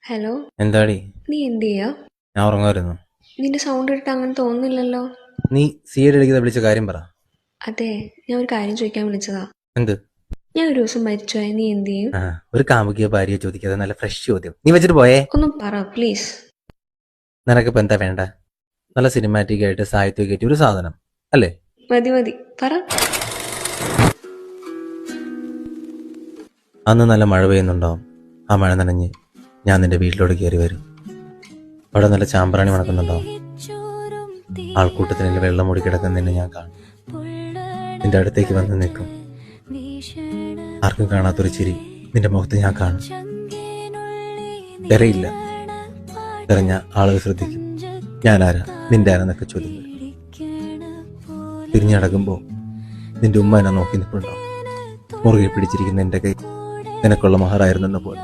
Hello. എന്താടി? നീ എന്ത് ചെയ്യാ? ഞാൻ ഉറങ്ങായിരുന്നു. നിന്റെ സൗണ്ട് ഇട്ടിട്ട് അങ്ങനെ തോന്നുന്നില്ലല്ലോ. നീ സി.ഐ.ഡി അടിക്കുന്ന വിളിച്ച കാര്യം പറ. അതെ, ഞാൻ ഒരു കാര്യം ചോദിക്കാൻ വിളിച്ചതാ. എന്ത്? ഞാൻ ഒരു ദിവസം മരിച്ചുപോയാൽ നീ എന്ത് ചെയ്യും? ഒരു കാമുകിയ ഭാര്യയെ ചോദിക്കാതെ നല്ല ഫ്രഷ് ചോദ്യം. നീ വെച്ചിട്ട് പോയേ. ഒന്നും പറ പ്ലീസ്. നിനക്കിപ്പോ എന്താ വേണ്ട? നല്ല സിനിമാറ്റിക് ആയിട്ട് സാഹിത്യമായിട്ട് ഒരു സാധനം അല്ലേ? മതി മതി, പറ. അന്ന് നല്ല മഴ പെയ്യുന്നുണ്ടാവും. ആ മഴ നനഞ്ഞ് ഞാൻ നിന്റെ വീട്ടിലോട്ട് കയറി വരും. അവിടെ നല്ല ചാമ്പ്രാണി മണക്കുന്നുണ്ടാവും. ആൾക്കൂട്ടത്തിനിൽ വെള്ളം മൂടി കിടക്കുന്നതിന് ഞാൻ കാണും. നിന്റെ അടുത്തേക്ക് വന്ന് നിൽക്കും. ആർക്കും കാണാത്തൊരു ചിരി നിന്റെ മുഖത്ത് ഞാൻ കാണും. തിരയില്ല. തിരഞ്ഞ ആളുകൾ ശ്രദ്ധിക്കും. ഞാനാരാ, നിന്റെ ആരാന്നൊക്കെ ചോദിക്കും. തിരിഞ്ഞടക്കുമ്പോ നിന്റെ ഉമ്മ എന്നെ നോക്കി നിൽപ്പുണ്ടാവും. മുറുകെ പിടിച്ചിരിക്കുന്ന എന്റെ കൈ നിനക്കുള്ള മഹറായിരുന്നെന്ന പോലെ.